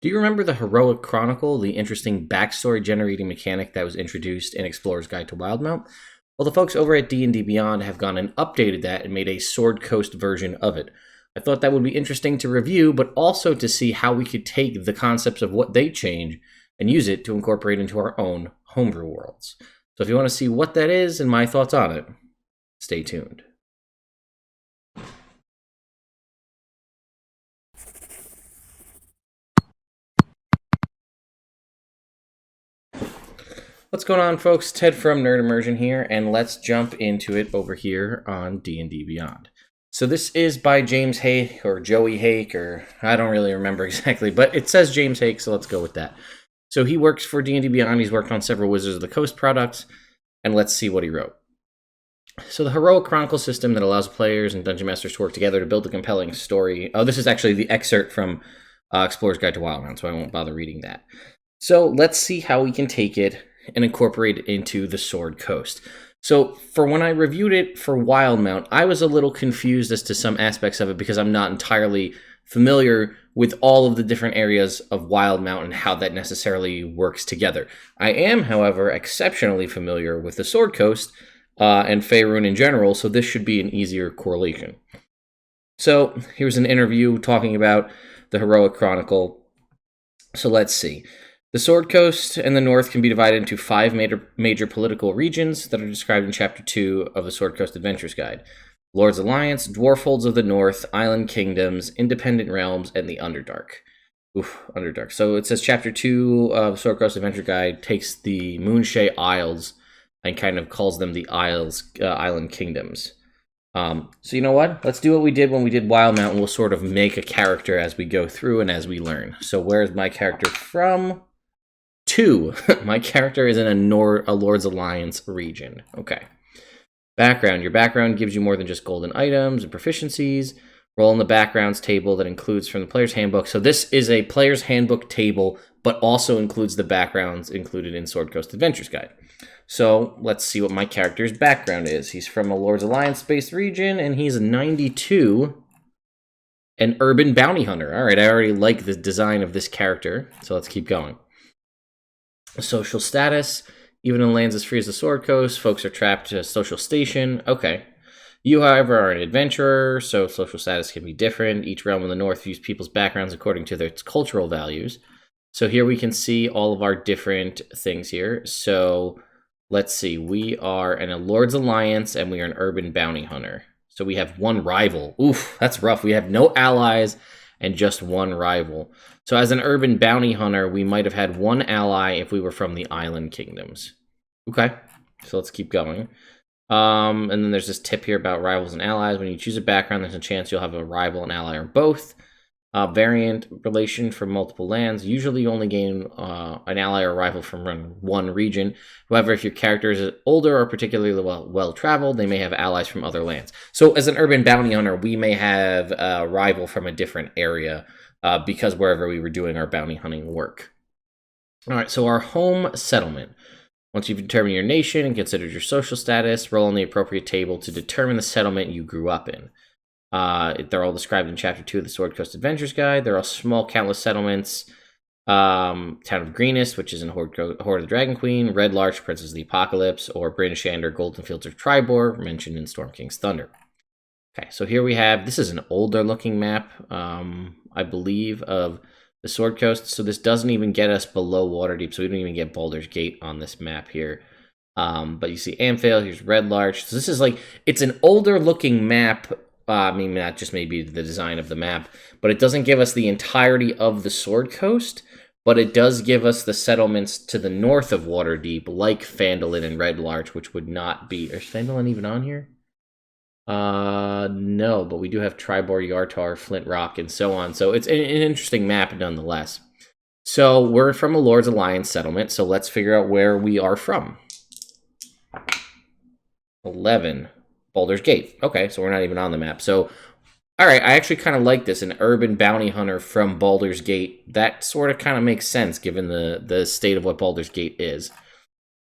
Do you remember the Heroic Chronicle, the interesting backstory generating mechanic that was introduced in Explorer's Guide to Wildemount? Well, the folks over at D&D Beyond have gone and updated that and made a Sword Coast version of it. I thought that would be interesting to review, but also to see how we could take the concepts of what they change and use it to incorporate into our own homebrew worlds. So if you want to see what that is and my thoughts on it, stay tuned. What's going on, folks? Ted from Nerd Immersion here, and let's jump into it over here on D&D Beyond. So this is by James Hake, or Joey Hake, or I don't really remember exactly, but it says James Hake, so let's go with that. So he works for D&D Beyond. He's worked on several Wizards of the Coast products, and let's see what he wrote. So the Heroic Chronicle System that allows players and Dungeon Masters to work together to build a compelling story. Oh, this is actually the excerpt from Explorer's Guide to Wildemount, so I won't bother reading that. So let's see how we can take it and incorporate it into the Sword Coast. So for when I reviewed it for Wildemount, I was a little confused as to some aspects of it because I'm not entirely familiar with all of the different areas of Wildemount and how that necessarily works together. I am, however, exceptionally familiar with the Sword Coast and Faerun in general, so this should be an easier correlation. So here's an interview talking about the Heroic Chronicle. So let's see. The Sword Coast and the North can be divided into 5 major political regions that are described in Chapter 2 of the Sword Coast Adventures Guide. Lord's Alliance, Dwarfholds of the North, Island Kingdoms, Independent Realms, and the Underdark. Oof, Underdark. So it says Chapter 2 of Sword Coast Adventure Guide takes the Moonshae Isles and kind of calls them the Island Kingdoms. So you know what? Let's do what we did when we did Wildemount, and we'll sort of make a character as we go through and as we learn. So where's my character from? 2. My character is in a Lord's Alliance region. Okay. Background. Your background gives you more than just golden items and proficiencies. Roll in the backgrounds table that includes from the player's handbook. So this is a player's handbook table, but also includes the backgrounds included in Sword Coast Adventures Guide. So let's see what my character's background is. He's from a Lord's Alliance-based region, and he's 92, an urban bounty hunter. All right, I already like the design of this character, so let's keep going. Social status, even in lands as free as the Sword Coast, folks are trapped to a social station. Okay. You, however, are an adventurer, so social status can be different. Each realm in the North views people's backgrounds according to their cultural values. So here we can see all of our different things here. So let's see. We are in a Lord's Alliance, and we are an urban bounty hunter. So we have one rival. Oof, that's rough. We have no allies and just one rival. So as an urban bounty hunter, we might have had one ally if we were from the Island Kingdoms. Okay, so let's keep going. And then there's this tip here about rivals and allies. When you choose a background, there's a chance you'll have a rival, an ally, or both. Variant relation from multiple lands. Usually you only gain an ally or rival from one region. However, if your character is older or particularly well-traveled, they may have allies from other lands. So as an urban bounty hunter, we may have a rival from a different area because wherever we were doing our bounty hunting work. All right, so our home settlement. Once you've determined your nation and considered your social status, roll on the appropriate table to determine the settlement you grew up in. They're all described in Chapter 2 of the Sword Coast Adventures Guide. There are small, countless settlements. Town of Greenest, which is in Horde of the Dragon Queen. Red Larch, Princess of the Apocalypse. Or Bryn Shander, Golden Fields of Tribor, mentioned in Storm King's Thunder. Okay, so here we have, this is an older looking map, I believe, of the Sword Coast. So this doesn't even get us below Waterdeep, so we don't even get Baldur's Gate on this map here. But you see Amphail, here's Red Larch. So this is like, it's an older looking map. I mean, that just may be the design of the map, but it doesn't give us the entirety of the Sword Coast, but it does give us the settlements to the north of Waterdeep, like Phandalin and Red Larch, which would not be... Is Phandalin even on here? No, but we do have Tribor, Yartar, Flint Rock, and so on. So it's an interesting map nonetheless. So we're from a Lord's Alliance settlement, so let's figure out where we are from. 11. Baldur's Gate. Okay, so we're not even on the map. So, all right, I actually kind of like this. An urban bounty hunter from Baldur's Gate. That sort of kind of makes sense given the state of what Baldur's Gate is.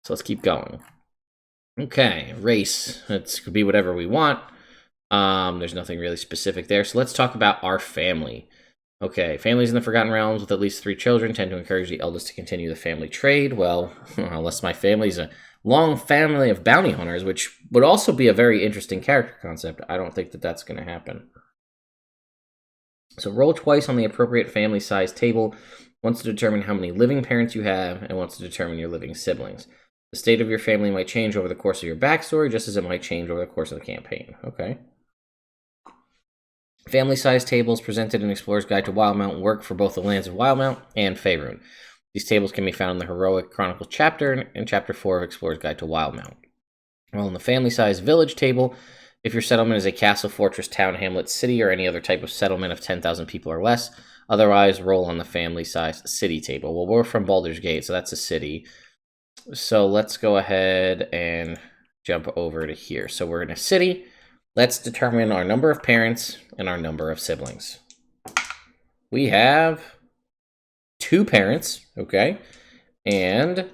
So let's keep going. Okay, race. It could be whatever we want. There's nothing really specific there. So let's talk about our family. Okay, families in the Forgotten Realms with at least 3 children tend to encourage the eldest to continue the family trade. Well, unless my family's a long family of bounty hunters, which would also be a very interesting character concept. I don't think that that's going to happen. So roll twice on the appropriate family size table, once to determine how many living parents you have, and once to determine your living siblings. The state of your family might change over the course of your backstory, just as it might change over the course of the campaign. Okay. Family size tables presented in Explorer's Guide to Wildemount work for both the lands of Wildemount and Faerun. These tables can be found in the Heroic Chronicle chapter and Chapter 4 of Explorer's Guide to Wildemount. While in the family size village table, if your settlement is a castle, fortress, town, hamlet, city, or any other type of settlement of 10,000 people or less, otherwise roll on the family size city table. Well, we're from Baldur's Gate, so that's a city. So let's go ahead and jump over to here. So we're in a city. Let's determine our number of parents and our number of siblings. We have 2 parents, okay? And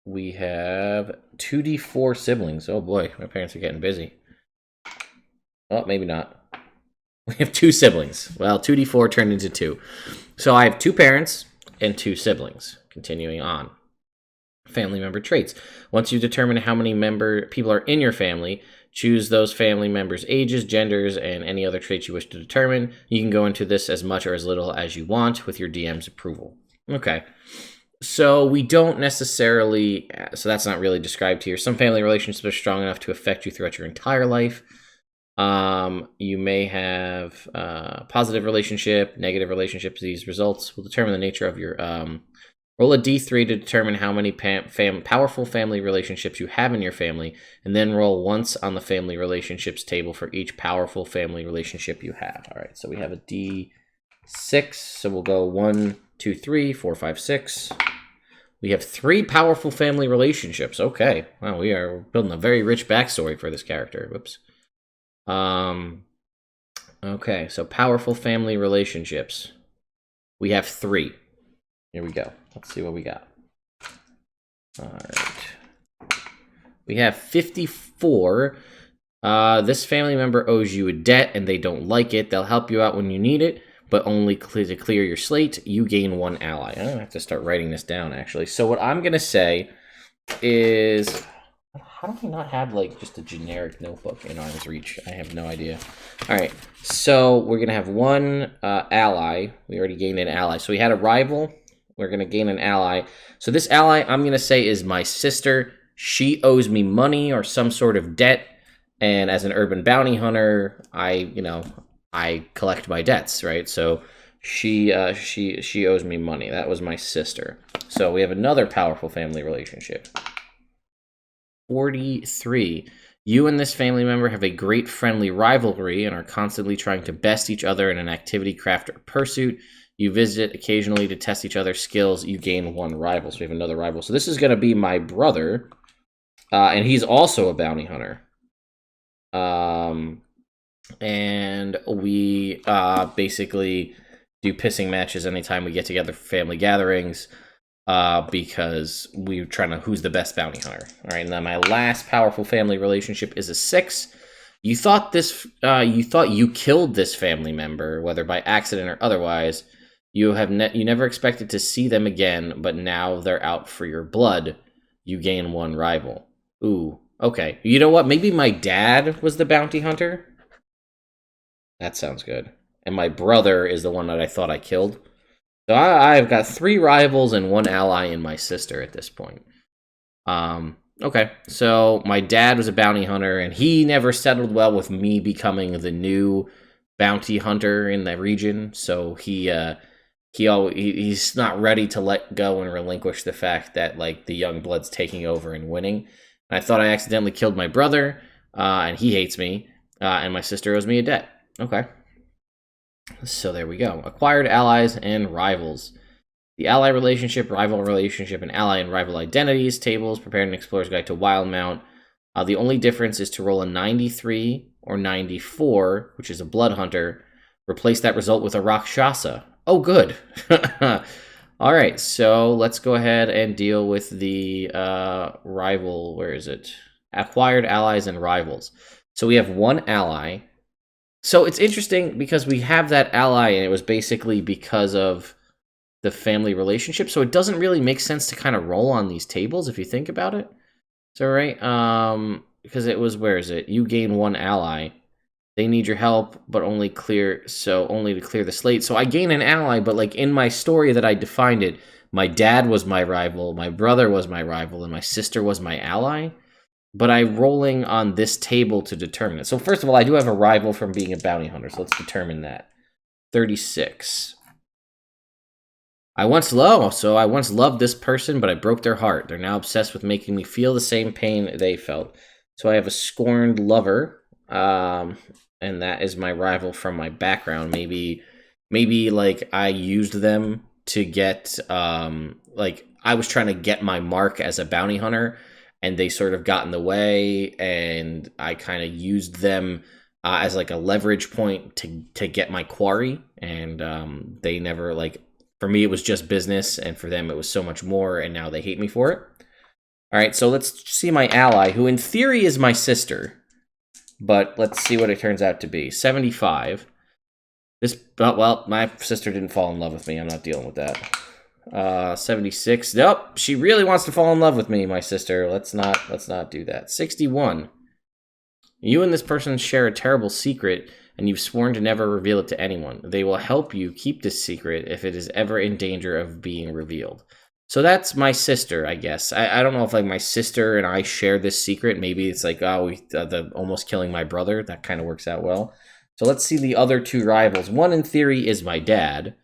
we have 2d4 siblings. Oh boy, my parents are getting busy. Oh, maybe not. We have 2 siblings. Well, 2d4 turned into 2. So I have 2 parents and 2 siblings. Continuing on. Family member traits. Once you determine how many people are in your family, choose those family members' ages, genders, and any other traits you wish to determine. You can go into this as much or as little as you want with your DM's approval. Okay. So we don't necessarily, so that's not really described here. Some family relationships are strong enough to affect you throughout your entire life. You may have positive relationship, negative relationships. These results will determine the nature of your roll a d3 to determine how many powerful family relationships you have in your family, and then roll once on the family relationships table for each powerful family relationship you have. All right, so we have a d6, so we'll go 1, 2, 3, 4, 5, 6. We have 3 powerful family relationships. Okay, wow, we are building a very rich backstory for this character. Whoops. Okay, so powerful family relationships. We have 3. Here we go. Let's see what we got. All right. We have 54. This family member owes you a debt and they don't like it. They'll help you out when you need it, but only to clear your slate. You gain 1 ally. I have to start writing this down, actually. So what I'm going to say is... How do we not have, like, just a generic notebook in arm's reach? I have no idea. All right. So we're going to have 1 ally. We already gained an ally. So we had a rival. We're going to gain an ally. So this ally, I'm going to say, is my sister. She owes me money or some sort of debt. And as an urban bounty hunter, I collect my debts, right? So she owes me money. That was my sister. So we have another powerful family relationship. 43. You and this family member have a great friendly rivalry and are constantly trying to best each other in an activity, craft, or pursuit. You visit occasionally to test each other's skills. You gain 1 rival. So we have another rival. So this is going to be my brother, and he's also a bounty hunter. And we basically do pissing matches anytime we get together for family gatherings, because we're trying to who's the best bounty hunter. All right, and then my last powerful family relationship is a 6. You thought you killed this family member, whether by accident or otherwise. You never expected to see them again, but now they're out for your blood. You gain 1 rival. Ooh, okay. You know what? Maybe my dad was the bounty hunter. That sounds good. And my brother is the one that I thought I killed. So I've got 3 rivals and 1 ally in my sister at this point. Okay, so my dad was a bounty hunter, and he never settled well with me becoming the new bounty hunter in the region. So he's not ready to let go and relinquish the fact that, like, the young blood's taking over and winning. I thought I accidentally killed my brother, and he hates me, and my sister owes me a debt. Okay. So there we go. Acquired allies and rivals. The ally relationship, rival relationship, and ally and rival identities tables prepared an Explorer's Guide to Wildemount. The only difference is to roll a 93 or 94, which is a blood hunter. Replace that result with a Rakshasa. Oh, good. All right, so let's go ahead and deal with the rival. Where is it? Acquired allies and rivals. So we have 1 ally. So it's interesting because we have that ally, and it was basically because of the family relationship. So it doesn't really make sense to kind of roll on these tables if you think about it. So right, because it was, where is it? You gain one ally. They need your help, but only to clear the slate. So I gain an ally, but like in my story that I defined it, my dad was my rival, my brother was my rival, and my sister was my ally. But I'm rolling on this table to determine it. So first of all, I do have a rival from being a bounty hunter, so let's determine that. 36. I once loved this person, but I broke their heart. They're now obsessed with making me feel the same pain they felt. So I have a scorned lover, and that is my rival from my background. Maybe like I used them to get, like I was trying to get my mark as a bounty hunter, and they sort of got in the way, and I kind of used them as like a leverage point to get my quarry, and they never, like, for me it was just business, and for them it was so much more, and now they hate me for it. All right, so let's see my ally, who in theory is my sister, but let's see what it turns out to be. 75. Well, my sister didn't fall in love with me. I'm not dealing with that. 76. Nope, she really wants to fall in love with me, my sister. Let's not do that. 61. You and this person share a terrible secret, and you've sworn to never reveal it to anyone. They will help you keep this secret if it is ever in danger of being revealed. So that's my sister, I guess. I don't know if like my sister and I share this secret. Maybe it's like, the almost killing my brother. That kind of works out well. So let's see the other two rivals. One in theory is my dad.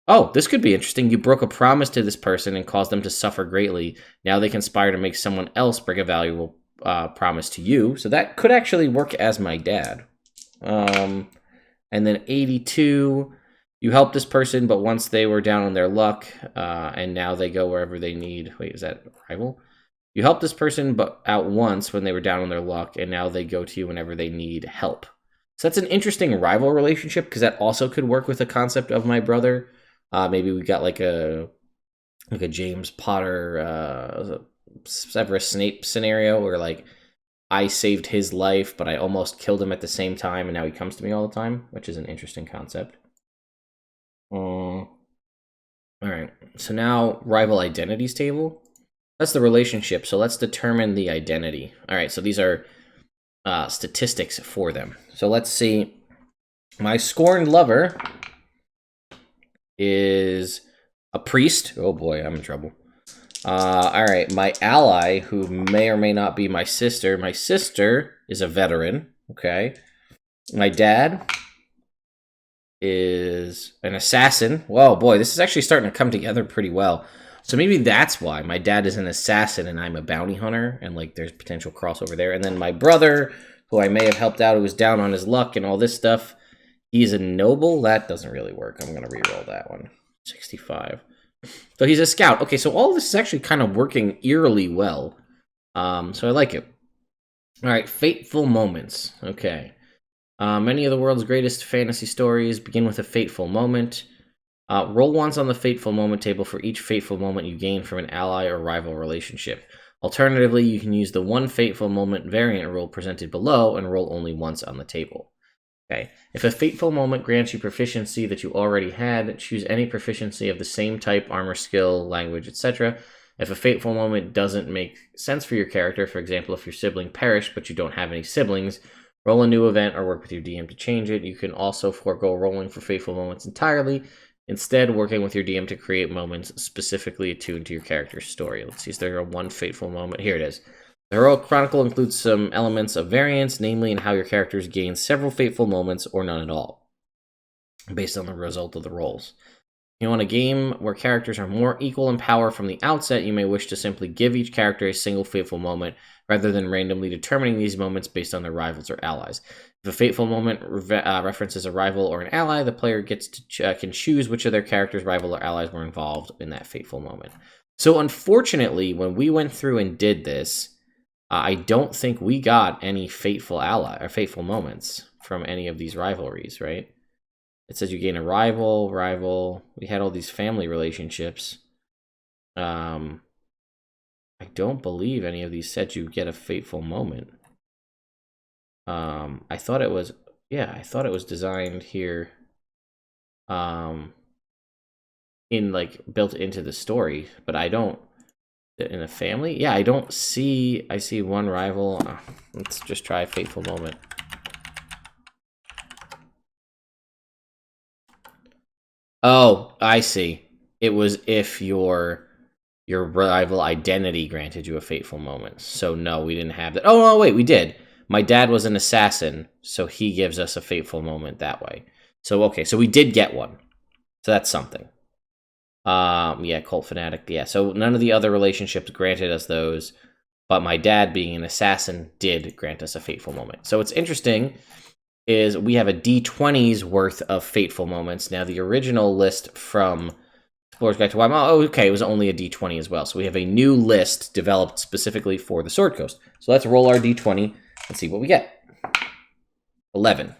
Oh, this could be interesting. You broke a promise to this person and caused them to suffer greatly. Now they conspire to make someone else break a valuable promise to you. So that could actually work as my dad. And then 82, you helped this person, but once they were down on their luck, and now they go wherever they need. Wait, is that rival? You helped this person but out once when they were down on their luck, and now they go to you whenever they need help. So that's an interesting rival relationship, because that also could work with the concept of my brother. Maybe we got like a James Potter, Severus Snape scenario, where like I saved his life, but I almost killed him at the same time, and now he comes to me all the time, which is an interesting concept. All right, so now rival identities table. That's the relationship, so let's determine the identity. All right, so these are statistics for them. So let's see. My scorned lover is a priest. Oh boy, I'm in trouble. All right, my ally, who may or may not be my sister. My sister is a veteran. Okay. My dad is an assassin. Whoa, boy, this is actually starting to come together pretty well. So maybe that's why my dad is an assassin and I'm a bounty hunter, and like there's potential crossover there. And then my brother, who I may have helped out, who was down on his luck and all this stuff, he's a noble. That doesn't really work. I'm gonna re-roll that one. 65. So he's a scout. Okay, so all of this is actually kind of working eerily well. So I like it. All right, Fateful Moments. Okay. Many of the world's greatest fantasy stories begin with a fateful moment. Roll once on the Fateful Moment table for each fateful moment you gain from an ally or rival relationship. Alternatively, you can use the one Fateful Moment variant rule presented below and roll only once on the table. Okay. If a fateful moment grants you proficiency that you already had, choose any proficiency of the same type, armor, skill, language, etc. If a fateful moment doesn't make sense for your character, for example, if your sibling perished but you don't have any siblings, roll a new event or work with your DM to change it. You can also forego rolling for fateful moments entirely, instead working with your DM to create moments specifically attuned to your character's story. Let's see, is there a one fateful moment? Here it is. The Heroic Chronicle includes some elements of variance, namely in how your characters gain several fateful moments or none at all, based on the result of the rolls. If you want a game where characters are more equal in power from the outset, you may wish to simply give each character a single fateful moment, rather than randomly determining these moments based on their rivals or allies. If a fateful moment references a rival or an ally, the player gets to can choose which of their characters, rival, or allies were involved in that fateful moment. So unfortunately, when we went through and did this, I don't think we got any fateful ally or fateful moments from any of these rivalries, right? It says you gain a rival. We had all these family relationships. I don't believe any of these said you get a fateful moment. I thought it was Yeah, I thought it was designed here, in like built into the story, but I don't. In a family, yeah, I don't see. I see one rival. Let's just try Fateful Moment. Oh, I see. It was if your rival identity granted you a fateful moment. So no, we didn't have that. Oh no, wait, we did. My dad was an assassin, so he gives us a fateful moment that way. So okay, so we did get one. So that's something. Yeah, cult fanatic. Yeah, so none of the other relationships granted us those, but my dad, being an assassin, did grant us a fateful moment. So what's interesting is we have a D20's worth of fateful moments. Now the original list from Explorer's Guide to Wildemount, oh, okay, it was only a D20 as well. So we have a new list developed specifically for the Sword Coast. So let's roll our D20 and see what we get. 11.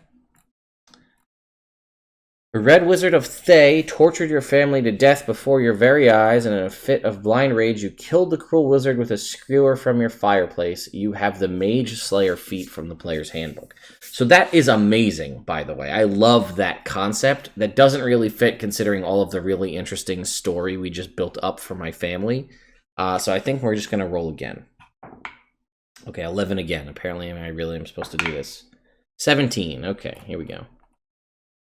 The Red Wizard of Thay tortured your family to death before your very eyes, and in a fit of blind rage, you killed the cruel wizard with a skewer from your fireplace. You have the Mage Slayer feat from the player's handbook. So that is amazing, by the way. I love that concept. That doesn't really fit considering all of the really interesting story we just built up for my family. So I think we're just going to roll again. Okay, 11 again. Apparently I really am supposed to do this. 17. Okay, here we go.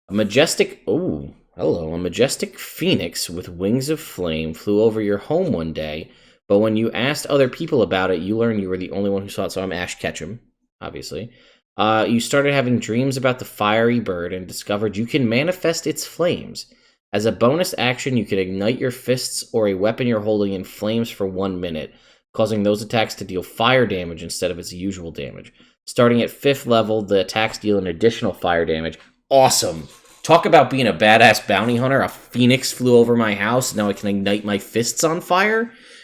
A majestic phoenix with wings of flame flew over your home one day, but when you asked other people about it, you learned you were the only one who saw it. So I'm Ash Ketchum, obviously. You started having dreams about the fiery bird and discovered you can manifest its flames. As a bonus action, you can ignite your fists or a weapon you're holding in flames for 1 minute, causing those attacks to deal fire damage instead of its usual damage. Starting at 5th level, the attacks deal an additional fire damage. Awesome. Talk about being a badass bounty hunter. A phoenix flew over my house. Now I can ignite my fists on fire.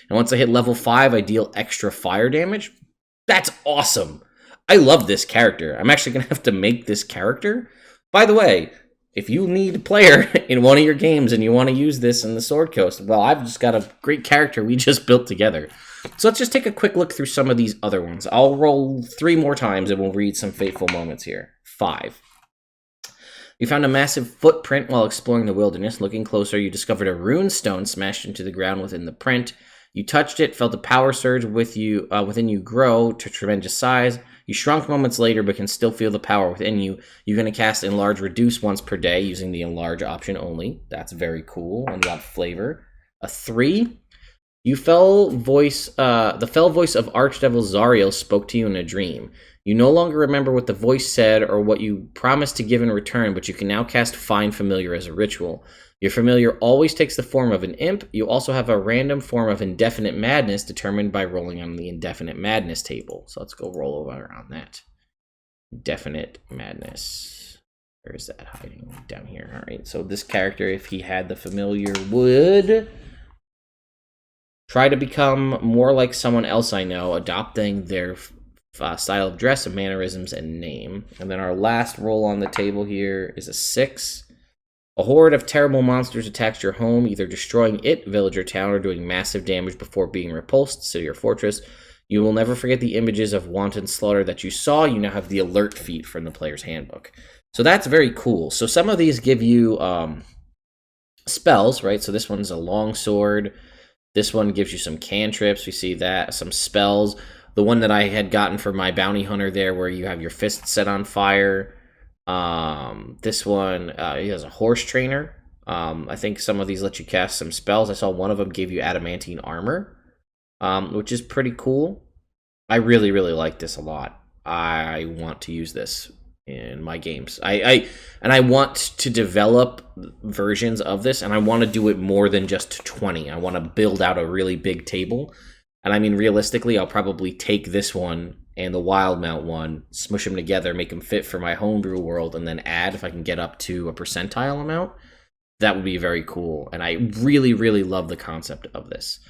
And once I hit level 5, I deal extra fire damage. That's awesome. I love this character. I'm actually going to have to make this character. By the way, if you need a player in one of your games and you want to use this in the Sword Coast, well, I've just got a great character we just built together. So let's just take a quick look through some of these other ones. I'll roll 3 more times and we'll read some fateful moments here. 5. You found a massive footprint while exploring the wilderness. Looking closer, you discovered a rune stone smashed into the ground within the print. You touched it, felt a power surge within you grow to tremendous size. You shrunk moments later, but can still feel the power within you. You're going to cast Enlarge Reduce once per day using the Enlarge option only. That's very cool and a lot of flavor. A 3. The fell voice of Archdevil Zariel spoke to you in a dream. You no longer remember what the voice said or what you promised to give in return, but you can now cast Find Familiar as a ritual. Your familiar always takes the form of an imp. You also have a random form of Indefinite Madness determined by rolling on the Indefinite Madness table. So let's go roll over on that. Indefinite Madness. Where is that hiding? Down here. All right. So this character, if he had the familiar, would try to become more like someone else I know, adopting their style of dress, of mannerisms, and name. And then our last roll on the table here is a 6. A horde of terrible monsters attacks your home, either destroying it, village, or town, or doing massive damage before being repulsed, city or fortress. You will never forget the images of wanton slaughter that you saw. You now have the alert feat from the player's handbook. So that's very cool. So some of these give you spells, right? So this one's a long sword. This one gives you some cantrips. We see that. Some spells. The one that I had gotten for my bounty hunter there, where you have your fist set on fire. This one, he has a horse trainer. I think some of these let you cast some spells. I saw one of them gave you adamantine armor, which is pretty cool. I really, really like this a lot. I want to use this in my games. I want to develop versions of this, and I want to do it more than just 20. I want to build out a really big table. And I mean, realistically, I'll probably take this one and the Wildemount one, smush them together, make them fit for my homebrew world, and then add, if I can get up to a percentile amount, that would be very cool. And I really, really love the concept of this.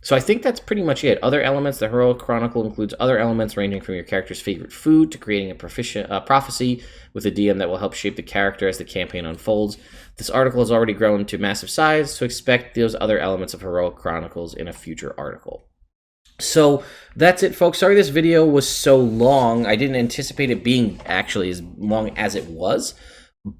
So I think that's pretty much it. Other elements, the Heroic Chronicle includes other elements ranging from your character's favorite food to creating a prophecy with a DM that will help shape the character as the campaign unfolds. This article has already grown to massive size, so expect those other elements of Heroic Chronicles in a future article. So that's it, folks. Sorry this video was so long. I didn't anticipate it being actually as long as it was,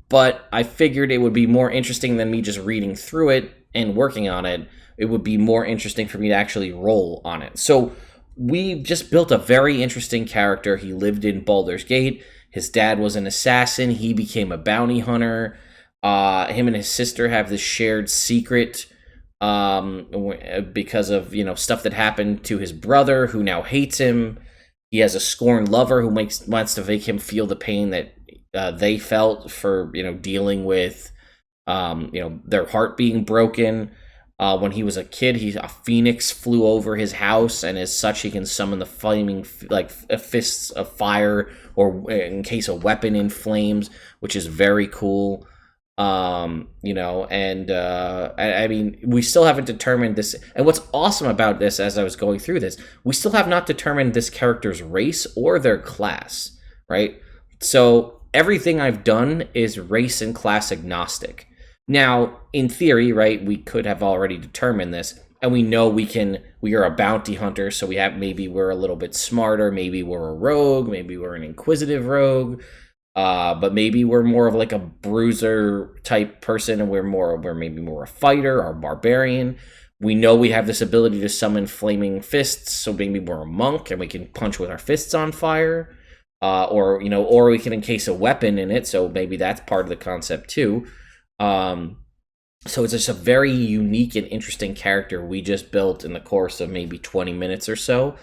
but I figured it would be more interesting than me just reading through it and working on it. It would be more interesting for me to actually roll on it. So we just built a very interesting character. He lived in Baldur's Gate. His dad was an assassin. He became a bounty hunter. Him and his sister have this shared secret because of, you know, stuff that happened to his brother, who now hates him. He has a scorned lover who wants to make him feel the pain that they felt for, you know, dealing with you know, their heart being broken. When he was a kid, a phoenix flew over his house, and as such, he can summon the flaming, like, fists of fire, or in case a weapon in flames, which is very cool. You know, and I mean, we still haven't determined this. And what's awesome about this, as I was going through this, we still have not determined this character's race or their class, right? So everything I've done is race and class agnostic. Now, in theory, right, we could have already determined this, and we know we are a bounty hunter, so maybe we're a little bit smarter, maybe we're a rogue, maybe we're an inquisitive rogue, but maybe we're more of like a bruiser type person, and we're maybe more a fighter or a barbarian. We know we have this ability to summon flaming fists, so maybe we're a monk and we can punch with our fists on fire, or, you know, or we can encase a weapon in it, so maybe that's part of the concept too. So it's just a very unique and interesting character we just built in the course of maybe 20 minutes or so.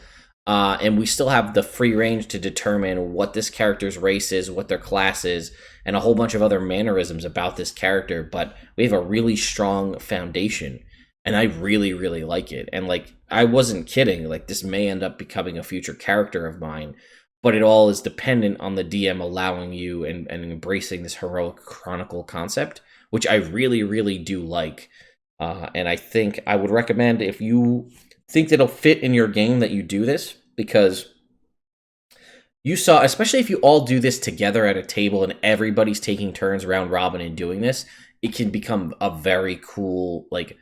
And we still have the free range to determine what this character's race is, what their class is, and a whole bunch of other mannerisms about this character. But we have a really strong foundation, and I really, really like it. And, like, I wasn't kidding. Like, this may end up becoming a future character of mine, but it all is dependent on the DM allowing you and embracing this Heroic Chronicle concept, which I really, really do like. And I think I would recommend, if you think that it'll fit in your game, that you do this, because you saw, especially if you all do this together at a table and everybody's taking turns round robin and doing this, it can become a very cool, like,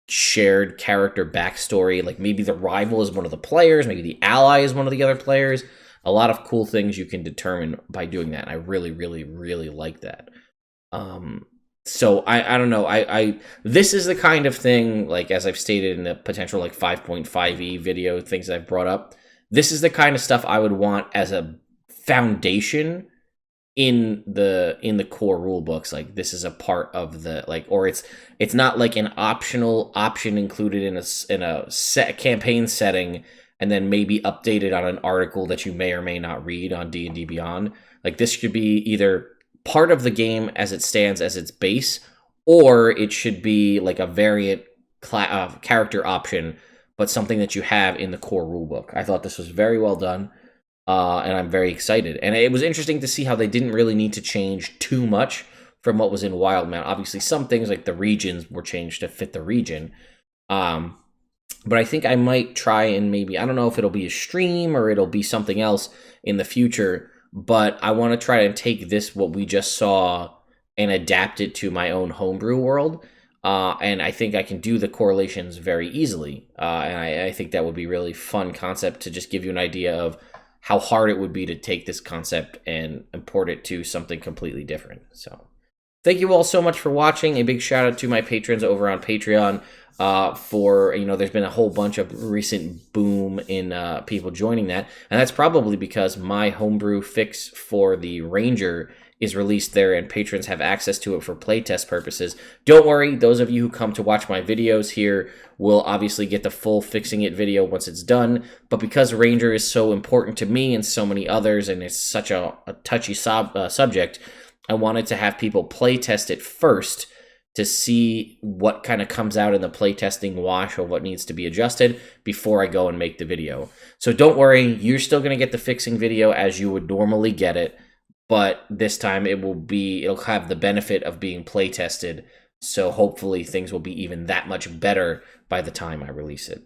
shared character backstory. Like, maybe the rival is one of the players, maybe the ally is one of the other players. A lot of cool things you can determine by doing that. I really, really, really like that. So I don't know. This is the kind of thing, like, as I've stated in the potential, like, 5.5e video things I've brought up, this is the kind of stuff I would want as a foundation in the core rule books. Like, this is a part of the, like, or it's not like an optional option included in a set campaign setting and then maybe updated on an article that you may or may not read on D&D Beyond. Like, this should be either part of the game as it stands as its base, or it should be like a variant character option, but something that you have in the core rulebook. I thought this was very well done, and I'm very excited. And it was interesting to see how they didn't really need to change too much from what was in Wildemount. Obviously, some things like the regions were changed to fit the region. But I think I might try and maybe, I don't know if it'll be a stream or it'll be something else in the future, but I want to try and take this, what we just saw, and adapt it to my own homebrew world. And I think I can do the correlations very easily. And I think that would be a really fun concept to just give you an idea of how hard it would be to take this concept and import it to something completely different. So thank you all so much for watching. A big shout out to my patrons over on Patreon. For, you know, there's been a whole bunch of recent boom in people joining that, and that's probably because my homebrew fix for the Ranger is released there, and patrons have access to it for playtest purposes. Don't worry, those of you who come to watch my videos here will obviously get the full fixing it video once it's done, but because Ranger is so important to me and so many others, and it's such a touchy subject, I wanted to have people playtest it first to see what kind of comes out in the playtesting wash or what needs to be adjusted before I go and make the video. So don't worry, you're still going to get the fixing video as you would normally get it, but this time it'll have the benefit of being playtested, so hopefully things will be even that much better by the time I release it.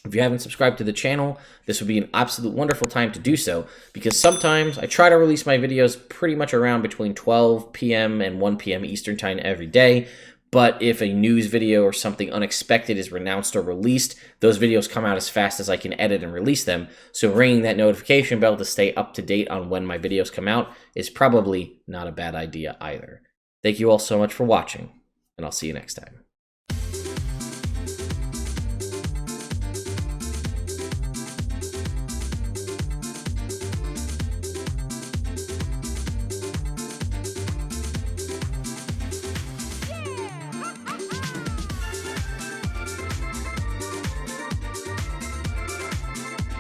If you haven't subscribed to the channel, this would be an absolute wonderful time to do so, because sometimes I try to release my videos pretty much around between 12 p.m. and 1 p.m. Eastern time every day, But if a news video or something unexpected is announced or released, those videos come out as fast as I can edit and release them. So ringing that notification bell to stay up to date on when my videos come out is probably not a bad idea either. Thank you all so much for watching, and I'll see you next time.